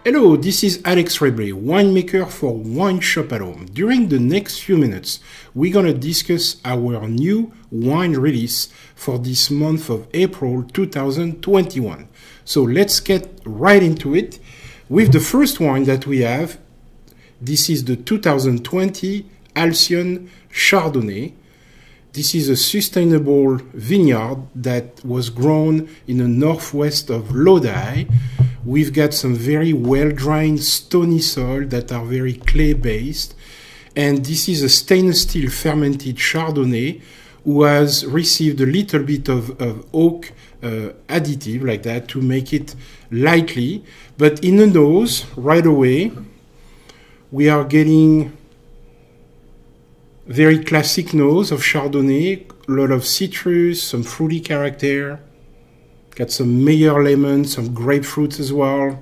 Hello, this is Alex Reblay, winemaker for Wine Shop at Home. During the next few minutes, we're going to discuss our new wine release for this month of April 2021. So let's get right into it with the first wine that we have. This is the 2020 Alcion Chardonnay. This is a sustainable vineyard that was grown in the northwest of Lodi. We've got some very well-drained stony soil that are very clay-based. And this is a stainless steel fermented Chardonnay who has received a little bit of oak additive like that to make it lightly. But in the nose, right away, we are getting very classic nose of Chardonnay, a lot of citrus, some fruity character. Got some Meyer lemon, some grapefruit as well.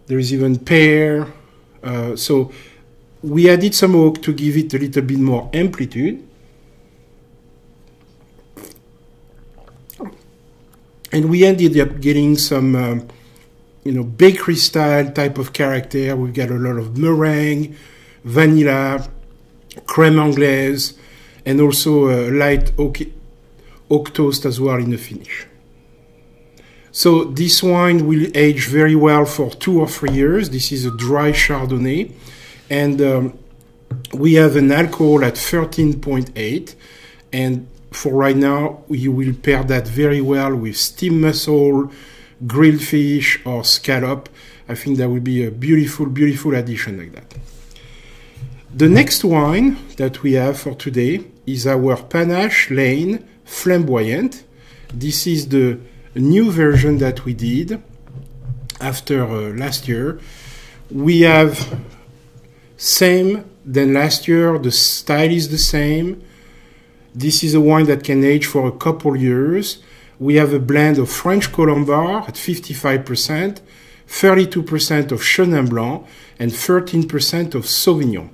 There is even pear. So we added some oak to give it a little bit more amplitude. And we ended up getting some, bakery style type of character. We've got a lot of meringue, vanilla, crème anglaise, and also a light oak toast as well in the finish. So this wine will age very well for 2 or 3 years. This is a dry Chardonnay, and we have an alcohol at 13.8, and for right now you will pair that very well with steamed mussel, grilled fish or scallop. I think that will be a beautiful addition like that. The next wine that we have for today is our Panache Lane Flamboyant. This is the new version that we did after last year. We have same than last year. The style is the same. This is a wine that can age for a couple years. We have a blend of French Colombard at 55%, 32% of Chenin Blanc, and 13% of Sauvignon.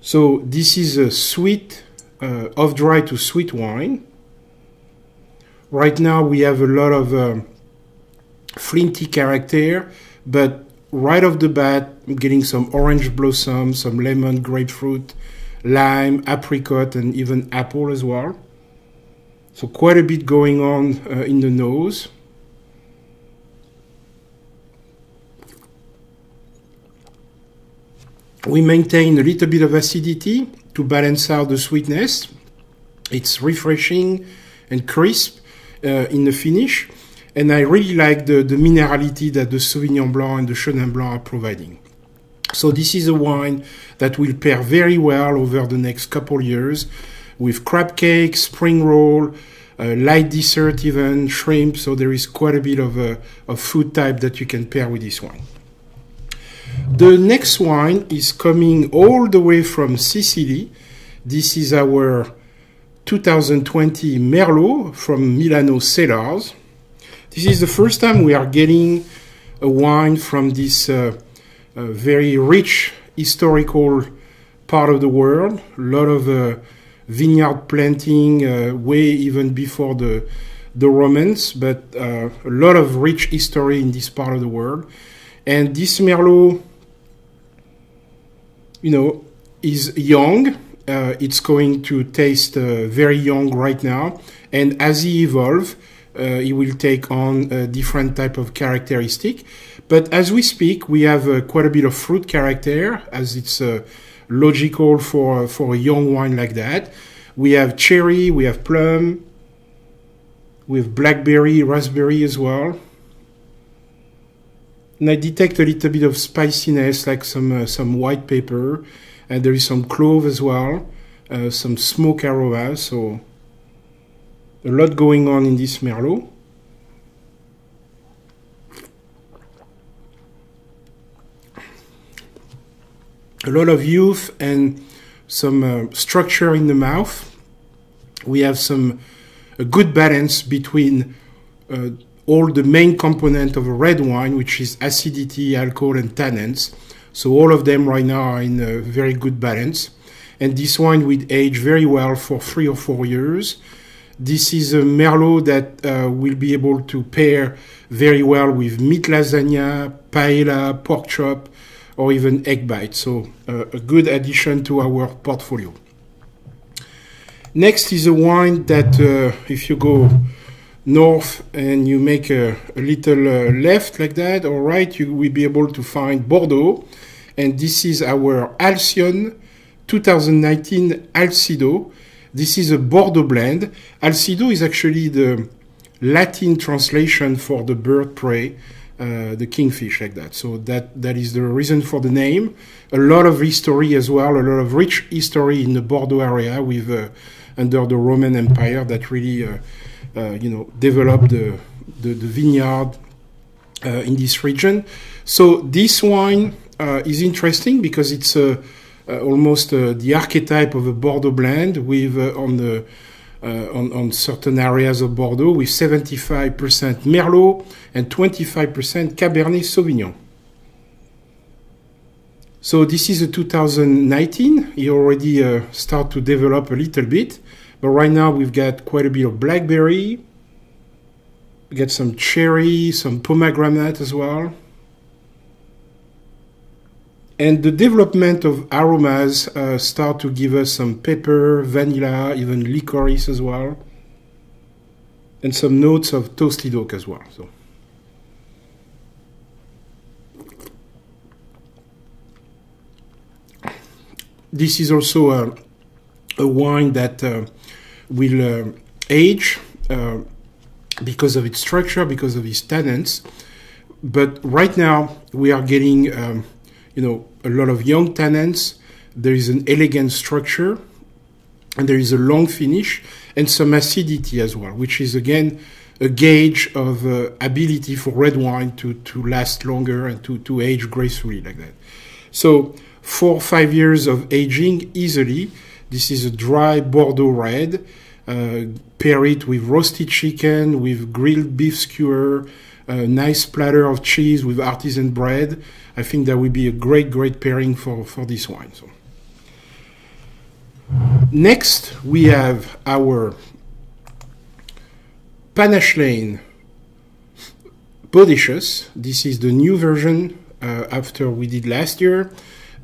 So this is a sweet, off-dry to sweet wine. Right now we have a lot of flinty character, but right off the bat I'm getting some orange blossom, some lemon, grapefruit, lime, apricot, and even apple as well. So quite a bit going on in the nose. We maintain a little bit of acidity to balance out the sweetness. It's refreshing and crisp in the finish. And I really like the minerality that the Sauvignon Blanc and the Chenin Blanc are providing. So this is a wine that will pair very well over the next couple years with crab cake, spring roll, light dessert even, shrimp. So there is quite a bit of food type that you can pair with this wine. The next wine is coming all the way from Sicily. This is our 2020 Merlot from Milano Cellars. This is the first time we are getting a wine from this very rich historical part of the world. A lot of vineyard planting way even before the Romans, but a lot of rich history in this part of the world. And this Merlot, is young. It's going to taste very young right now. And as he evolves, he will take on a different type of characteristic. But as we speak, we have quite a bit of fruit character, as it's logical for a young wine like that. We have cherry, we have plum, we have blackberry, raspberry as well. And I detect a little bit of spiciness, like some white pepper, and there is some clove as well, some smoke aroma. So a lot going on in this Merlot. A lot of youth and some structure in the mouth. We have a good balance between all the main component of a red wine, which is acidity, alcohol, and tannins. So all of them right now are in a very good balance. And this wine will age very well for 3 or 4 years. This is a Merlot that will be able to pair very well with meat lasagna, paella, pork chop, or even egg bites. So a good addition to our portfolio. Next is a wine that if you go north and you make a little left like that or right, you will be able to find Bordeaux. And this is our Alcion 2019 Alcido. This is a Bordeaux blend. Alcido is actually the Latin translation for the bird prey, the kingfish like that. So that is the reason for the name. A lot of history as well, a lot of rich history in the Bordeaux area with under the Roman Empire that really developed the vineyard in this region. So this wine is interesting because it's almost the archetype of a Bordeaux blend with on certain areas of Bordeaux with 75% Merlot and 25% Cabernet Sauvignon. So this is a 2019. It already start to develop a little bit, but right now we've got quite a bit of blackberry. We got some cherry, some pomegranate as well. And the development of aromas start to give us some pepper, vanilla, even licorice as well. And some notes of toasted oak as well. So. This is also a wine that will age because of its structure, because of its tannins. But right now we are getting a lot of young tannins. There is an elegant structure, and there is a long finish, and some acidity as well, which is again a gauge of ability for red wine to last longer and to age gracefully like that. So 4 or 5 years of aging easily. This is a dry Bordeaux red. Pair it with roasted chicken, with grilled beef skewer, a nice platter of cheese with artisan bread. I think that would be a great pairing for this wine. So. Next, we have our Panache Lane Bodacious. This is the new version after we did last year.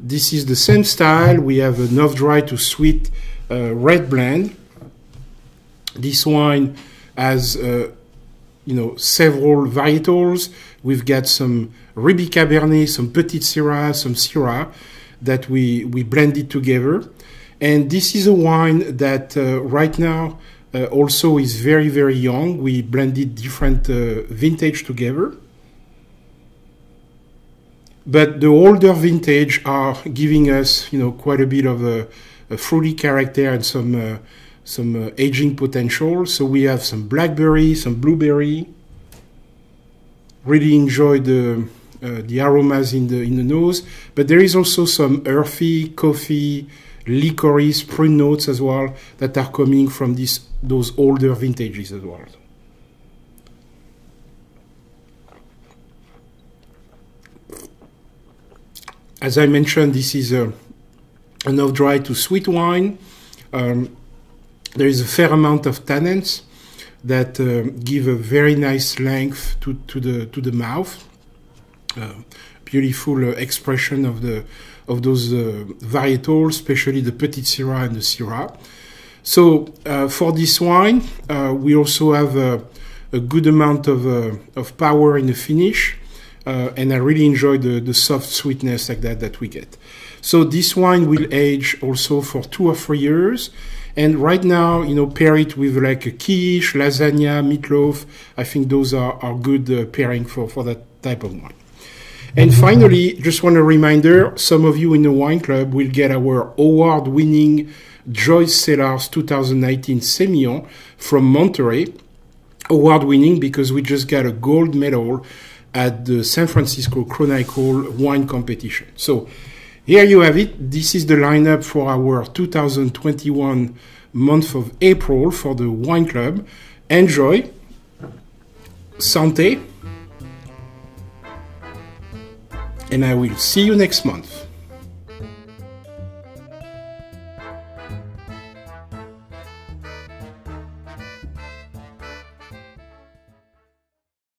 This is the same style. We have an off-dry to sweet red blend. This wine has several varietals. We've got some Ribby Cabernet, some Petit Syrah, some Syrah that we blended together. And this is a wine that right now also is very young. We blended different vintage together. But the older vintage are giving us, quite a bit of a fruity character and some aging potential. So we have some blackberry, some blueberry. Really enjoy the aromas in the nose, but there is also some earthy, coffee, licorice, prune notes as well that are coming from those older vintages as well. As I mentioned, this is an off-dry to sweet wine. There is a fair amount of tannins that give a very nice length to the mouth. Beautiful expression of those varietals, especially the Petit Syrah and the Syrah. So for this wine, we also have a good amount of power in the finish, and I really enjoy the soft sweetness like that we get. So this wine will age also for 2 or 3 years. And right now, pair it with like a quiche, lasagna, meatloaf. I think those are good pairing for that type of wine. And finally, just want a reminder, some of you in the wine club will get our award-winning Joyce Cellars 2019 Semillon from Monterey. Award-winning because we just got a gold medal at the San Francisco Chronicle wine competition. So here you have it. This is the lineup for our 2021 month of April for the wine club. Enjoy. Santé. And I will see you next month.